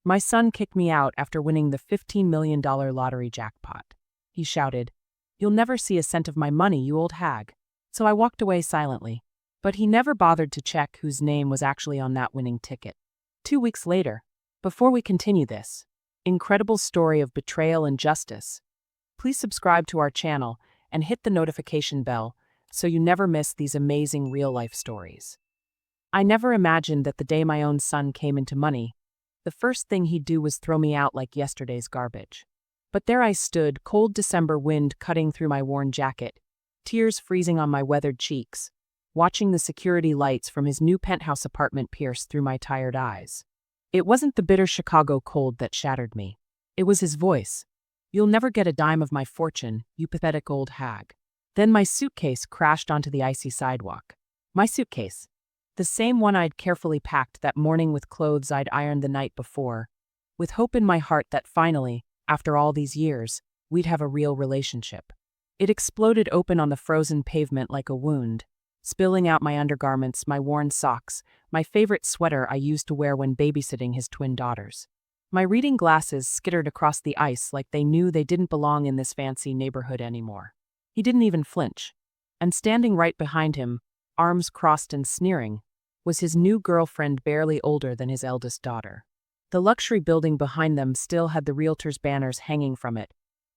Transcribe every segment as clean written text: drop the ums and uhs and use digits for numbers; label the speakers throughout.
Speaker 1: My son kicked me out after winning the $15 million lottery jackpot. He shouted, "You'll never see a cent of my money, you old hag." So I walked away silently. But he never bothered to check whose name was actually on that winning ticket. 2 weeks later, before we continue this incredible story of betrayal and justice, please subscribe to our channel and hit the notification bell so you never miss these amazing real-life stories. I never imagined that the day my own son came into money, the first thing he'd do was throw me out like yesterday's garbage. But there I stood, cold December wind cutting through my worn jacket, tears freezing on my weathered cheeks, watching the security lights from his new penthouse apartment pierce through my tired eyes. It wasn't the bitter Chicago cold that shattered me. It was his voice. "You'll never get a dime of my fortune, you pathetic old hag." Then my suitcase crashed onto the icy sidewalk. My suitcase. The same one I'd carefully packed that morning with clothes I'd ironed the night before, with hope in my heart that finally, after all these years, we'd have a real relationship. It exploded open on the frozen pavement like a wound, spilling out my undergarments, my worn socks, my favorite sweater I used to wear when babysitting his twin daughters. My reading glasses skittered across the ice like they knew they didn't belong in this fancy neighborhood anymore. He didn't even flinch. And standing right behind him, arms crossed and sneering, was his new girlfriend barely older than his eldest daughter. The luxury building behind them still had the realtor's banners hanging from it.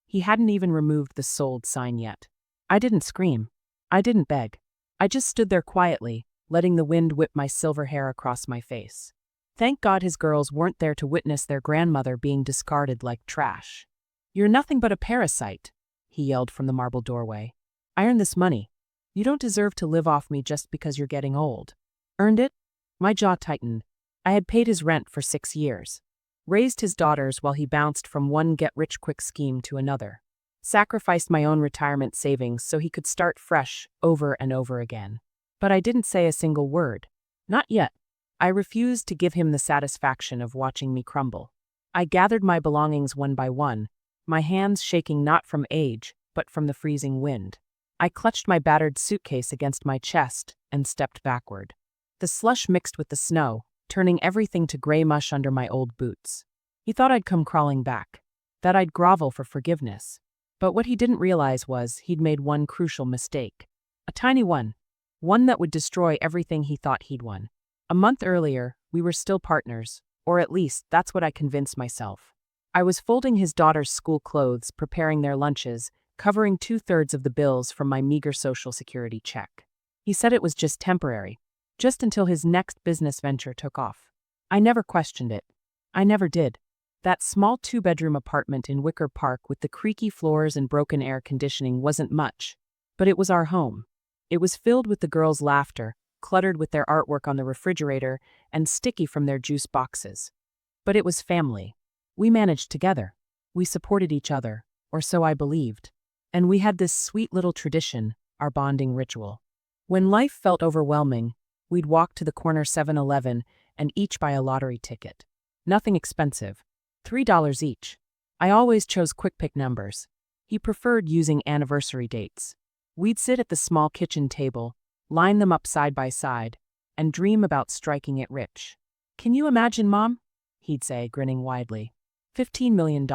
Speaker 1: He hadn't even removed the sold sign yet. I didn't scream. I didn't beg. I just stood there quietly, letting the wind whip my silver hair across my face. Thank God his girls weren't there to witness their grandmother being discarded like trash. "You're nothing but a parasite," he yelled from the marble doorway. "I earned this money. You don't deserve to live off me just because you're getting old." Earned it? My jaw tightened. I had paid his rent for 6 years, raised his daughters while he bounced from one get-rich-quick scheme to another, sacrificed my own retirement savings so he could start fresh over and over again. But I didn't say a single word. Not yet. I refused to give him the satisfaction of watching me crumble. I gathered my belongings one by one, my hands shaking not from age, but from the freezing wind. I clutched my battered suitcase against my chest and stepped backward. The slush mixed with the snow, turning everything to gray mush under my old boots. He thought I'd come crawling back, that I'd grovel for forgiveness. But what he didn't realize was he'd made one crucial mistake. A tiny one. One that would destroy everything he thought he'd won. A month earlier, we were still partners, or at least that's what I convinced myself. I was folding his daughter's school clothes, preparing their lunches, covering 2/3 of the bills from my meager Social Security check. He said it was just temporary, just until his next business venture took off. I never questioned it. I never did. That small 2-bedroom apartment in Wicker Park with the creaky floors and broken air conditioning wasn't much, but it was our home. It was filled with the girls' laughter, cluttered with their artwork on the refrigerator, and sticky from their juice boxes. But it was family. We managed together. We supported each other, or so I believed. And we had this sweet little tradition, our bonding ritual. When life felt overwhelming, we'd walk to the corner 7-Eleven and each buy a lottery ticket. Nothing expensive. $3 each. I always chose quick pick numbers. He preferred using anniversary dates. We'd sit at the small kitchen table, line them up side by side, and dream about striking it rich. "Can you imagine, Mom?" he'd say, grinning widely. $15 million.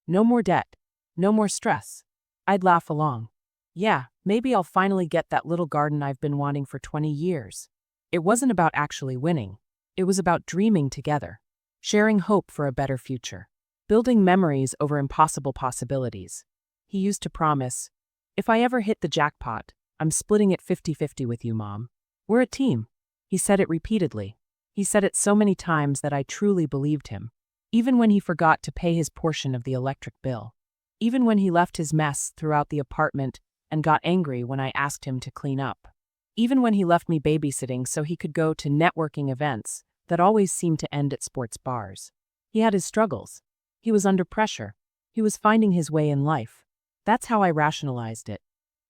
Speaker 1: No more debt. No more stress. I'd laugh along. "Yeah, maybe I'll finally get that little garden I've been wanting for 20 years. It wasn't about actually winning. It was about dreaming together, sharing hope for a better future, building memories over impossible possibilities. He used to promise, "If I ever hit the jackpot, I'm splitting it 50-50 with you, Mom. We're a team." He said it repeatedly. He said it so many times that I truly believed him. Even when he forgot to pay his portion of the electric bill. Even when he left his mess throughout the apartment and got angry when I asked him to clean up. Even when he left me babysitting so he could go to networking events that always seemed to end at sports bars. He had his struggles. He was under pressure. He was finding his way in life. That's how I rationalized it.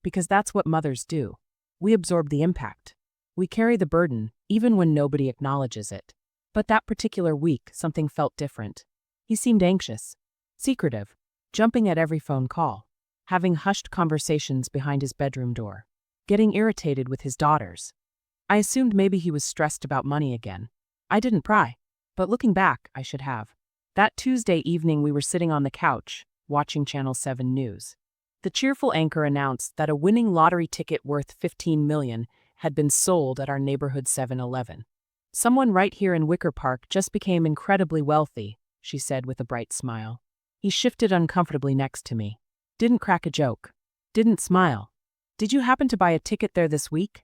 Speaker 1: Because that's what mothers do. We absorb the impact. We carry the burden, even when nobody acknowledges it. But that particular week, something felt different. He seemed anxious, secretive, jumping at every phone call, having hushed conversations behind his bedroom door, getting irritated with his daughters. I assumed maybe he was stressed about money again. I didn't pry. But looking back, I should have. That Tuesday evening we were sitting on the couch, watching Channel 7 News. The cheerful anchor announced that a winning lottery ticket worth $15 million had been sold at our neighborhood 7-Eleven. Someone right here in Wicker Park just became incredibly wealthy, she said with a bright smile. He shifted uncomfortably next to me. Didn't crack a joke. Didn't smile. Did you happen to buy a ticket there this week?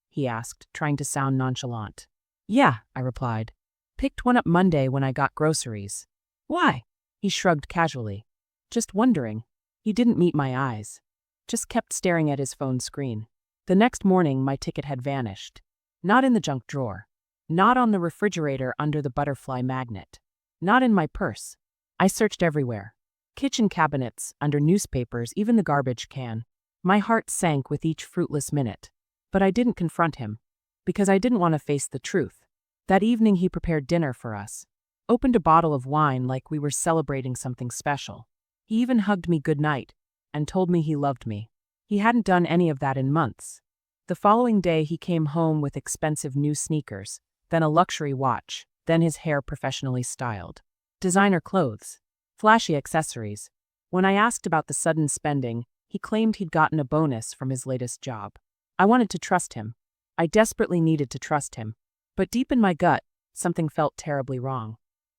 Speaker 1: He asked, trying to sound nonchalant. Yeah, I replied. Picked one up Monday when I got groceries. Why? He shrugged casually. Just wondering. He didn't meet my eyes. Just kept staring at his phone screen. The next morning, my ticket had vanished. Not in the junk drawer. Not on the refrigerator under the butterfly magnet. Not in my purse. I searched everywhere. Kitchen cabinets, under newspapers, even the garbage can. My heart sank with each fruitless minute. But I didn't confront him. Because I didn't want to face the truth. That evening he prepared dinner for us. Opened a bottle of wine like we were celebrating something special. He even hugged me goodnight and told me he loved me. He hadn't done any of that in months. The following day he came home with expensive new sneakers, then a luxury watch, then his hair professionally styled. Designer clothes. Flashy accessories. When I asked about the sudden spending, he claimed he'd gotten a bonus from his latest job. I wanted to trust him. I desperately needed to trust him. But deep in my gut, something felt terribly wrong.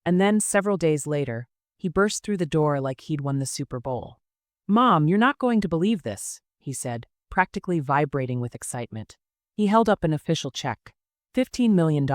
Speaker 1: And then, several days later, he burst through the door like he'd won the Super Bowl. Mom, you're not going to believe this, he said, practically vibrating with excitement. He held up an official check. $15 million.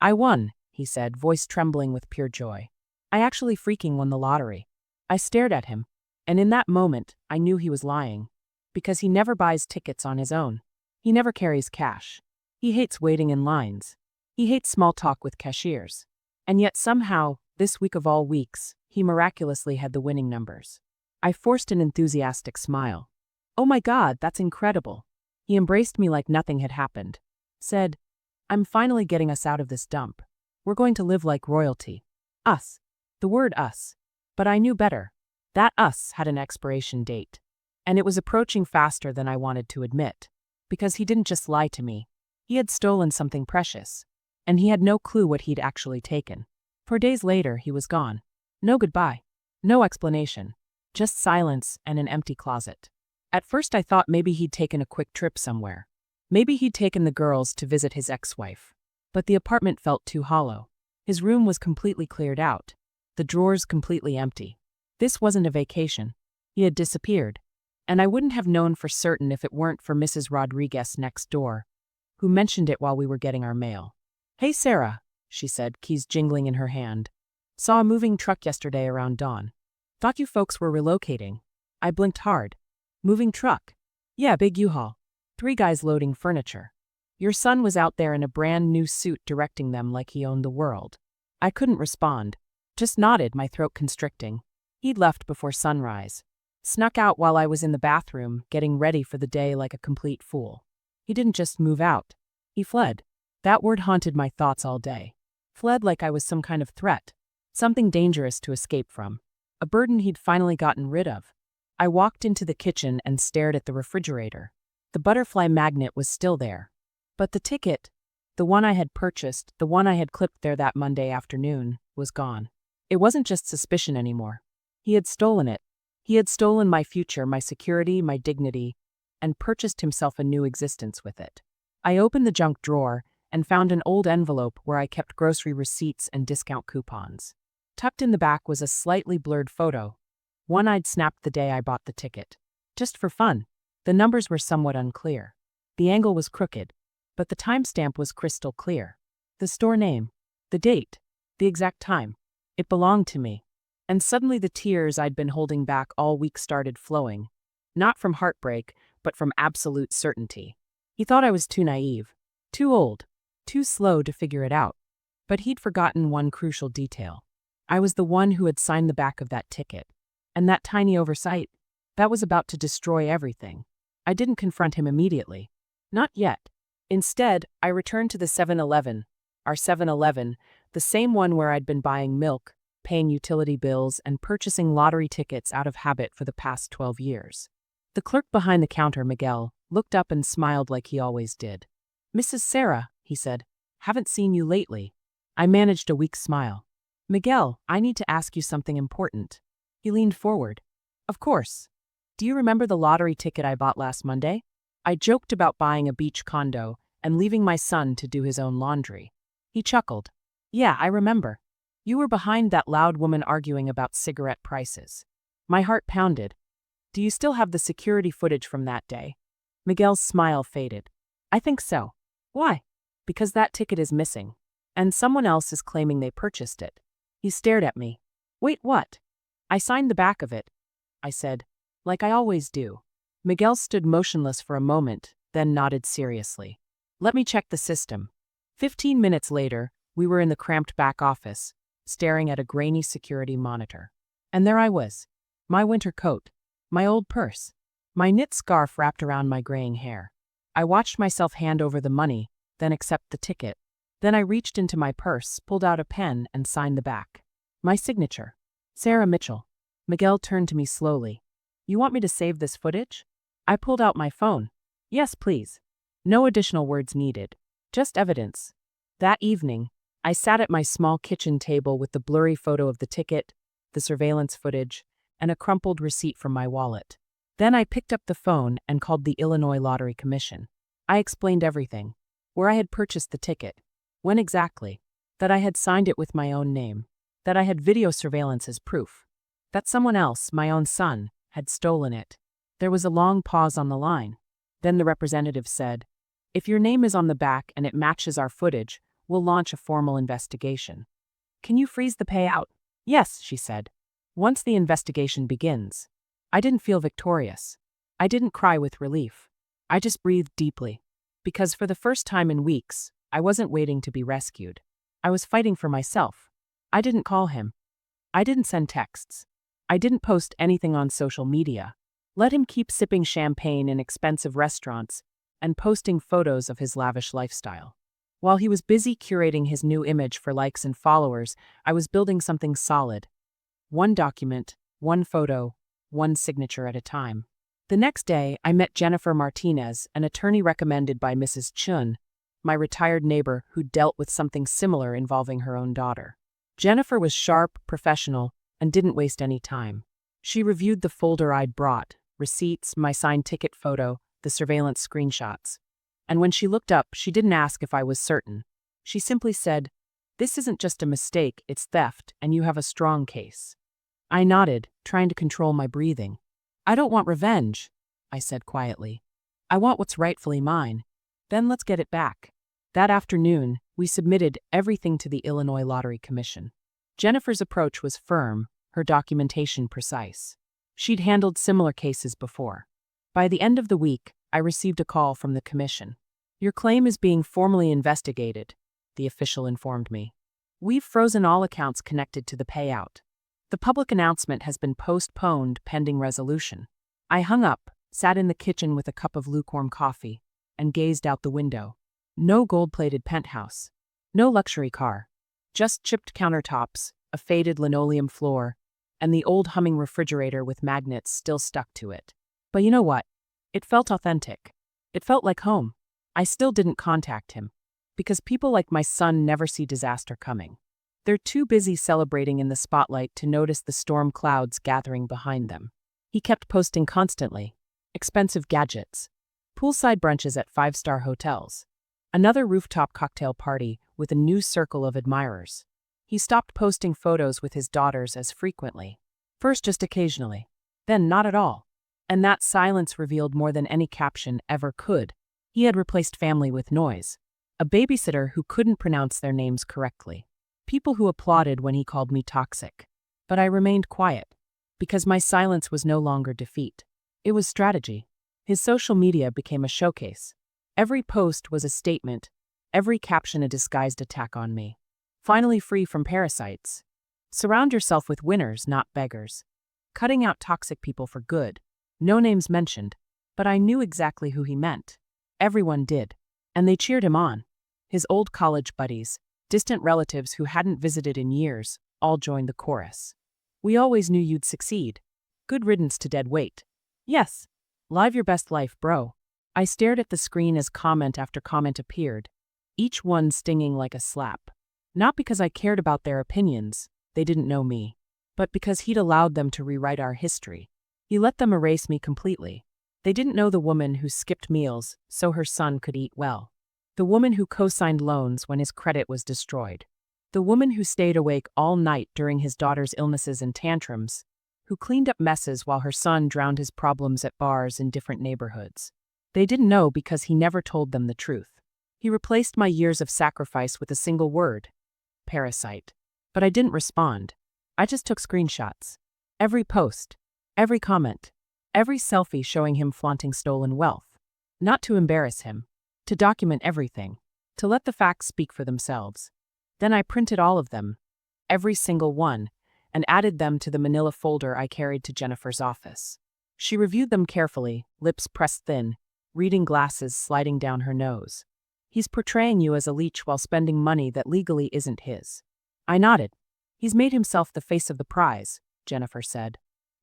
Speaker 1: I won, he said, voice trembling with pure joy. I actually freaking won the lottery. I stared at him, and in that moment, I knew he was lying. Because he never buys tickets on his own. He never carries cash. He hates waiting in lines. He hates small talk with cashiers. And yet somehow, this week of all weeks, he miraculously had the winning numbers. I forced an enthusiastic smile. Oh my God, that's incredible. He embraced me like nothing had happened. Said, I'm finally getting us out of this dump. We're going to live like royalty. Us. The word us. But I knew better. That us had an expiration date. And it was approaching faster than I wanted to admit. Because he didn't just lie to me. He had stolen something precious. And he had no clue what he'd actually taken. 4 days later, he was gone. No goodbye. No explanation. Just silence and an empty closet. At first I thought maybe he'd taken a quick trip somewhere. Maybe he'd taken the girls to visit his ex-wife. But the apartment felt too hollow. His room was completely cleared out. The drawers completely empty. This wasn't a vacation. He had disappeared. And I wouldn't have known for certain if it weren't for Mrs. Rodriguez next door, who mentioned it while we were getting our mail. Hey Sarah, she said, keys jingling in her hand. Saw a moving truck yesterday around dawn. Thought you folks were relocating. I blinked hard. Moving truck? Yeah, big U-Haul. 3 guys loading furniture. Your son was out there in a brand new suit directing them like he owned the world. I couldn't respond. Just nodded, my throat constricting. He'd left before sunrise. Snuck out while I was in the bathroom, getting ready for the day like a complete fool. He didn't just move out. He fled. That word haunted my thoughts all day. Fled like I was some kind of threat. Something dangerous to escape from. A burden he'd finally gotten rid of. I walked into the kitchen and stared at the refrigerator. The butterfly magnet was still there. But the ticket, the one I had purchased, the one I had clipped there that Monday afternoon, was gone. It wasn't just suspicion anymore. He had stolen it. He had stolen my future, my security, my dignity, and purchased himself a new existence with it. I opened the junk drawer and found an old envelope where I kept grocery receipts and discount coupons. Tucked in the back was a slightly blurred photo, one I'd snapped the day I bought the ticket. Just for fun. The numbers were somewhat unclear. The angle was crooked, but the timestamp was crystal clear. The store name, the date, the exact time. It belonged to me. And suddenly the tears I'd been holding back all week started flowing. Not from heartbreak, but from absolute certainty. He thought I was too naive, too old, too slow to figure it out. But he'd forgotten one crucial detail. I was the one who had signed the back of that ticket. And that tiny oversight, that was about to destroy everything. I didn't confront him immediately. Not yet. Instead, I returned to the 7-Eleven, our 7-Eleven, the same one where I'd been buying milk, paying utility bills, and purchasing lottery tickets out of habit for the past 12 years. The clerk behind the counter, Miguel, looked up and smiled like he always did. Mrs. Sarah, he said, haven't seen you lately. I managed a weak smile. Miguel, I need to ask you something important. He leaned forward. Of course. Do you remember the lottery ticket I bought last Monday? I joked about buying a beach condo and leaving my son to do his own laundry. He chuckled. Yeah, I remember. You were behind that loud woman arguing about cigarette prices. My heart pounded. Do you still have the security footage from that day? Miguel's smile faded. I think so. Why? Because that ticket is missing. And someone else is claiming they purchased it. He stared at me. Wait, what? I signed the back of it, I said, like I always do. Miguel stood motionless for a moment, then nodded seriously. Let me check the system. 15 minutes later, we were in the cramped back office, staring at a grainy security monitor. And there I was. My winter coat. My old purse. My knit scarf wrapped around my graying hair. I watched myself hand over the money, then accept the ticket. Then I reached into my purse, pulled out a pen, and signed the back. My signature. Sarah Mitchell. Miguel turned to me slowly. You want me to save this footage? I pulled out my phone. Yes, please. No additional words needed. Just evidence. That evening, I sat at my small kitchen table with the blurry photo of the ticket, the surveillance footage, and a crumpled receipt from my wallet. Then I picked up the phone and called the Illinois Lottery Commission. I explained everything. Where I had purchased the ticket. When exactly. That I had signed it with my own name. That I had video surveillance as proof. That someone else, my own son, had stolen it. There was a long pause on the line. Then the representative said, If your name is on the back and it matches our footage, we'll launch a formal investigation. Can you freeze the payout? Yes, she said. Once the investigation begins. I didn't feel victorious. I didn't cry with relief. I just breathed deeply. Because for the first time in weeks, I wasn't waiting to be rescued. I was fighting for myself. I didn't call him. I didn't send texts. I didn't post anything on social media. Let him keep sipping champagne in expensive restaurants and posting photos of his lavish lifestyle. While he was busy curating his new image for likes and followers, I was building something solid. One document, one photo, one signature at a time. The next day, I met Jennifer Martinez, an attorney recommended by Mrs. Chun, my retired neighbor who dealt with something similar involving her own daughter. Jennifer was sharp, professional, and didn't waste any time. She reviewed the folder I'd brought, receipts, my signed ticket photo, the surveillance screenshots. And when she looked up, she didn't ask if I was certain. She simply said, This isn't just a mistake, it's theft, and you have a strong case. I nodded, trying to control my breathing. I don't want revenge, I said quietly. I want what's rightfully mine. Then let's get it back. That afternoon, we submitted everything to the Illinois Lottery Commission. Jennifer's approach was firm, her documentation precise. She'd handled similar cases before. By the end of the week, I received a call from the commission. Your claim is being formally investigated, the official informed me. We've frozen all accounts connected to the payout. The public announcement has been postponed pending resolution. I hung up, sat in the kitchen with a cup of lukewarm coffee, and gazed out the window. No gold-plated penthouse. No luxury car. Just chipped countertops, a faded linoleum floor, and the old humming refrigerator with magnets still stuck to it. But you know what? It felt authentic. It felt like home. I still didn't contact him. Because people like my son never see disaster coming. They're too busy celebrating in the spotlight to notice the storm clouds gathering behind them. He kept posting constantly. Expensive gadgets. Poolside brunches at 5-star hotels. Another rooftop cocktail party with a new circle of admirers. He stopped posting photos with his daughters as frequently. First just occasionally. Then not at all. And that silence revealed more than any caption ever could. He had replaced family with noise. A babysitter who couldn't pronounce their names correctly. People who applauded when he called me toxic. But I remained quiet. Because my silence was no longer defeat. It was strategy. His social media became a showcase. Every post was a statement. Every caption a disguised attack on me. Finally free from parasites. Surround yourself with winners, not beggars. Cutting out toxic people for good. No names mentioned. But I knew exactly who he meant. Everyone did. And they cheered him on. His old college buddies, distant relatives who hadn't visited in years, all joined the chorus. We always knew you'd succeed. Good riddance to dead weight. Yes. Live your best life, bro. I stared at the screen as comment after comment appeared, each one stinging like a slap. Not because I cared about their opinions, they didn't know me, but because he'd allowed them to rewrite our history. He let them erase me completely. They didn't know the woman who skipped meals so her son could eat well. The woman who co-signed loans when his credit was destroyed. The woman who stayed awake all night during his daughter's illnesses and tantrums, who cleaned up messes while her son drowned his problems at bars in different neighborhoods. They didn't know because he never told them the truth. He replaced my years of sacrifice with a single word: parasite. But I didn't respond. I just took screenshots. Every post, every comment, every selfie showing him flaunting stolen wealth. Not to embarrass him, to document everything, to let the facts speak for themselves. Then I printed all of them, every single one, and added them to the manila folder I carried to Jennifer's office. She reviewed them carefully, lips pressed thin, reading glasses sliding down her nose. He's portraying you as a leech while spending money that legally isn't his. I nodded. He's made himself the face of the prize, Jennifer said.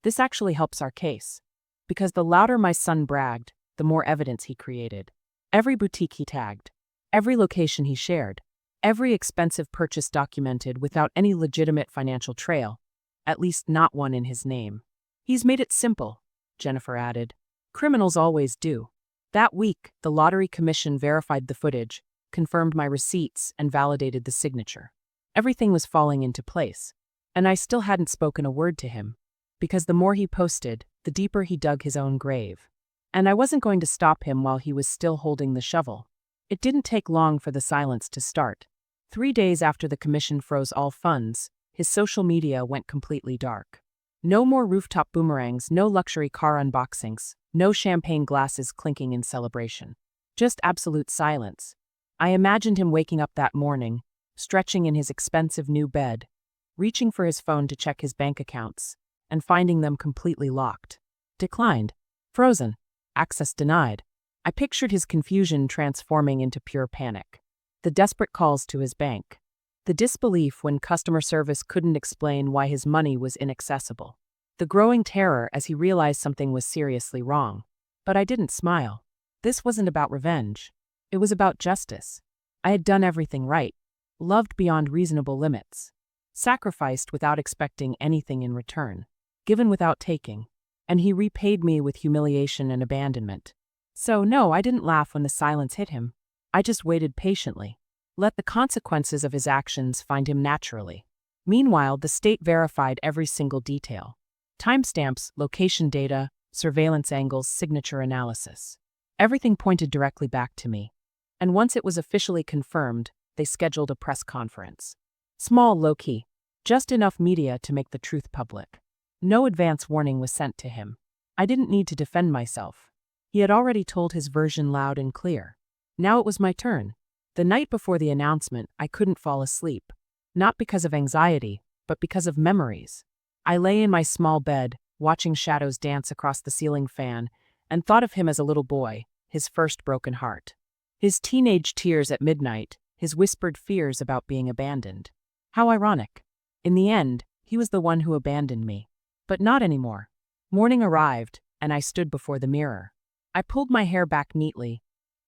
Speaker 1: This actually helps our case. Because the louder my son bragged, the more evidence he created. Every boutique he tagged, every location he shared, every expensive purchase documented without any legitimate financial trail, at least not one in his name. He's made it simple, Jennifer added. Criminals always do. That week, the lottery commission verified the footage, confirmed my receipts, and validated the signature. Everything was falling into place. And I still hadn't spoken a word to him, because the more he posted, the deeper he dug his own grave. And I wasn't going to stop him while he was still holding the shovel. It didn't take long for the silence to start. 3 days after the commission froze all funds, his social media went completely dark. No more rooftop boomerangs, no luxury car unboxings, no champagne glasses clinking in celebration. Just absolute silence. I imagined him waking up that morning, stretching in his expensive new bed, reaching for his phone to check his bank accounts, and finding them completely locked. Declined. Frozen. Access denied. I pictured his confusion transforming into pure panic. The desperate calls to his bank. The disbelief when customer service couldn't explain why his money was inaccessible. The growing terror as he realized something was seriously wrong. But I didn't smile. This wasn't about revenge. It was about justice. I had done everything right. Loved beyond reasonable limits. Sacrificed without expecting anything in return. Given without taking. And he repaid me with humiliation and abandonment. So no, I didn't laugh when the silence hit him. I just waited patiently. Let the consequences of his actions find him naturally. Meanwhile, the state verified every single detail. Timestamps, location data, surveillance angles, signature analysis. Everything pointed directly back to me. And once it was officially confirmed, they scheduled a press conference. Small, low-key. Just enough media to make the truth public. No advance warning was sent to him. I didn't need to defend myself. He had already told his version loud and clear. Now it was my turn. The night before the announcement, I couldn't fall asleep. Not because of anxiety, but because of memories. I lay in my small bed, watching shadows dance across the ceiling fan, and thought of him as a little boy, his first broken heart. His teenage tears at midnight, his whispered fears about being abandoned. How ironic. In the end, he was the one who abandoned me. But not anymore. Morning arrived, and I stood before the mirror. I pulled my hair back neatly,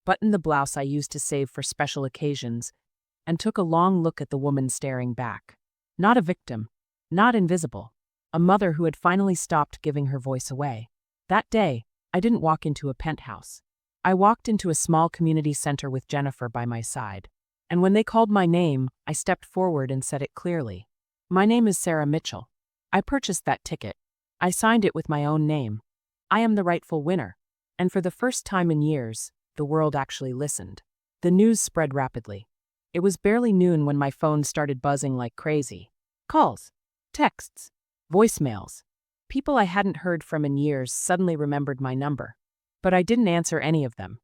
Speaker 1: buttoned the blouse I used to save for special occasions, and took a long look at the woman staring back. Not a victim. Not invisible. A mother who had finally stopped giving her voice away. That day, I didn't walk into a penthouse. I walked into a small community center with Jennifer by my side. And when they called my name, I stepped forward and said it clearly. My name is Sarah Mitchell. I purchased that ticket. I signed it with my own name. I am the rightful winner. And for the first time in years, the world actually listened. The news spread rapidly. It was barely noon when my phone started buzzing like crazy. Calls, texts, voicemails. People I hadn't heard from in years suddenly remembered my number. But I didn't answer any of them.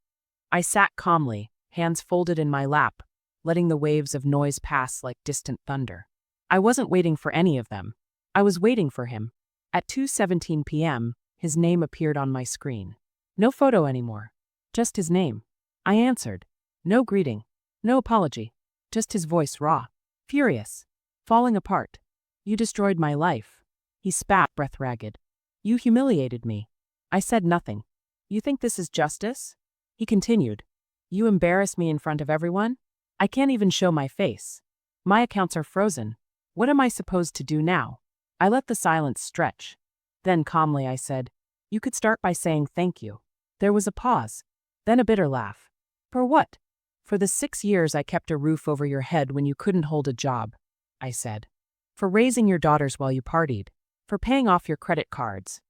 Speaker 1: I sat calmly, hands folded in my lap, letting the waves of noise pass like distant thunder. I wasn't waiting for any of them. I was waiting for him. At 2:17 p.m., his name appeared on my screen. No photo anymore. Just his name. I answered. No greeting. No apology. Just his voice raw. Furious. Falling apart. You destroyed my life. He spat, breath ragged. You humiliated me. I said nothing. You think this is justice? He continued. You embarrass me in front of everyone? I can't even show my face. My accounts are frozen. What am I supposed to do now? I let the silence stretch. Then calmly I said, you could start by saying thank you. There was a pause. Then a bitter laugh. For what? For the 6 years I kept a roof over your head when you couldn't hold a job, I said. For raising your daughters while you partied. For paying off your credit cards.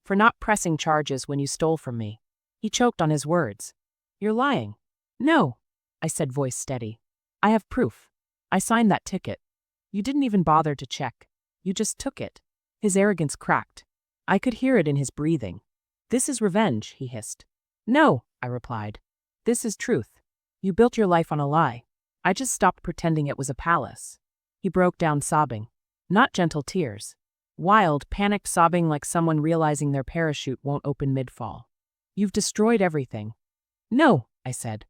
Speaker 1: For not pressing charges when you stole from me. He choked on his words. You're lying. No, I said, voice steady. I have proof. I signed that ticket. You didn't even bother to check. You just took it. His arrogance cracked. I could hear it in his breathing. This is revenge, he hissed. No, I replied. This is truth. You built your life on a lie. I just stopped pretending it was a palace. He broke down sobbing. Not gentle tears. Wild, panicked sobbing like someone realizing their parachute won't open mid-fall. You've destroyed everything. No, I said.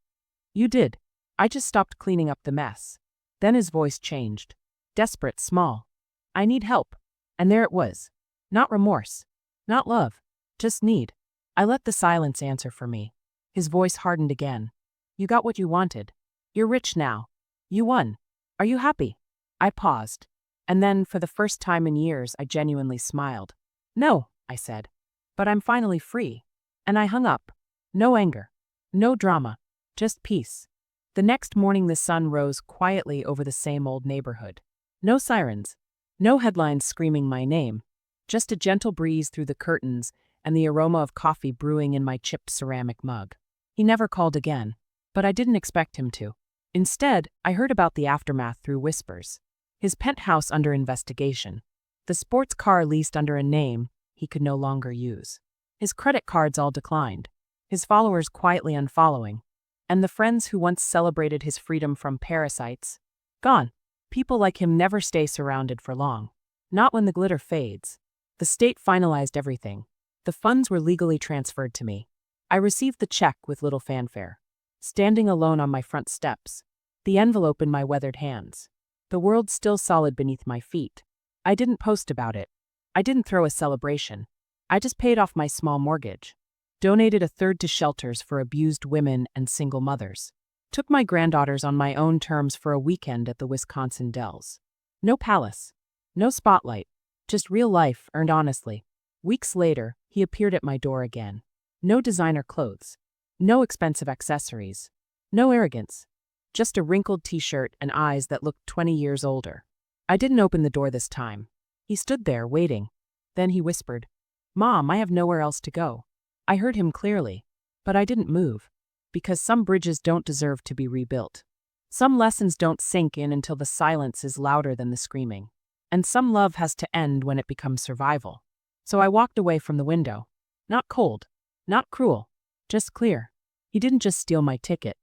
Speaker 1: You did. I just stopped cleaning up the mess. Then his voice changed. Desperate, small. I need help. And there it was. Not remorse. Not love. Just need. I let the silence answer for me. His voice hardened again. You got what you wanted. You're rich now. You won. Are you happy? I paused. And then, for the first time in years, I genuinely smiled. No, I said. But I'm finally free. And I hung up. No anger. No drama. Just peace. The next morning the sun rose quietly over the same old neighborhood. No sirens. No headlines screaming my name. Just a gentle breeze through the curtains and the aroma of coffee brewing in my chipped ceramic mug. He never called again, but I didn't expect him to. Instead, I heard about the aftermath through whispers. His penthouse under investigation. The sports car leased under a name he could no longer use. His credit cards all declined. His followers quietly unfollowing. And the friends who once celebrated his freedom from parasites, gone. People like him never stay surrounded for long. Not when the glitter fades. The state finalized everything. The funds were legally transferred to me. I received the check with little fanfare. Standing alone on my front steps. The envelope in my weathered hands. The world still solid beneath my feet. I didn't post about it. I didn't throw a celebration. I just paid off my small mortgage. Donated a third to shelters for abused women and single mothers. Took my granddaughters on my own terms for a weekend at the Wisconsin Dells. No palace. No spotlight. Just real life earned honestly. Weeks later, he appeared at my door again. No designer clothes. No expensive accessories. No arrogance. Just a wrinkled t-shirt and eyes that looked 20 years older. I didn't open the door this time. He stood there, waiting. Then he whispered, Mom, I have nowhere else to go. I heard him clearly, but I didn't move, because some bridges don't deserve to be rebuilt. Some lessons don't sink in until the silence is louder than the screaming. And some love has to end when it becomes survival. So I walked away from the window. Not cold, not cruel, just clear. He didn't just steal my ticket.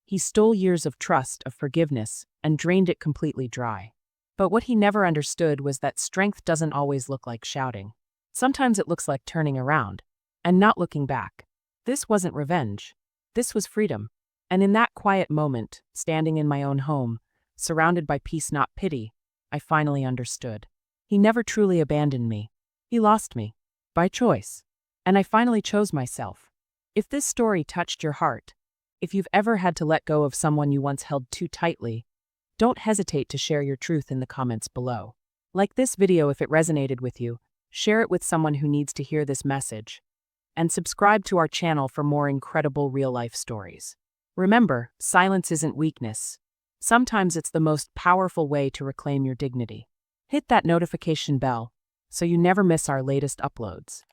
Speaker 1: He stole years of trust, of forgiveness, and drained it completely dry. But what he never understood was that strength doesn't always look like shouting. Sometimes it looks like turning around. And not looking back. This wasn't revenge. This was freedom. And in that quiet moment, standing in my own home, surrounded by peace not pity, I finally understood. He never truly abandoned me. He lost me. By choice. And I finally chose myself. If this story touched your heart, if you've ever had to let go of someone you once held too tightly, don't hesitate to share your truth in the comments below. Like this video if it resonated with you, share it with someone who needs to hear this message. And subscribe to our channel for more incredible real-life stories. Remember, silence isn't weakness. Sometimes it's the most powerful way to reclaim your dignity. Hit that notification bell so you never miss our latest uploads.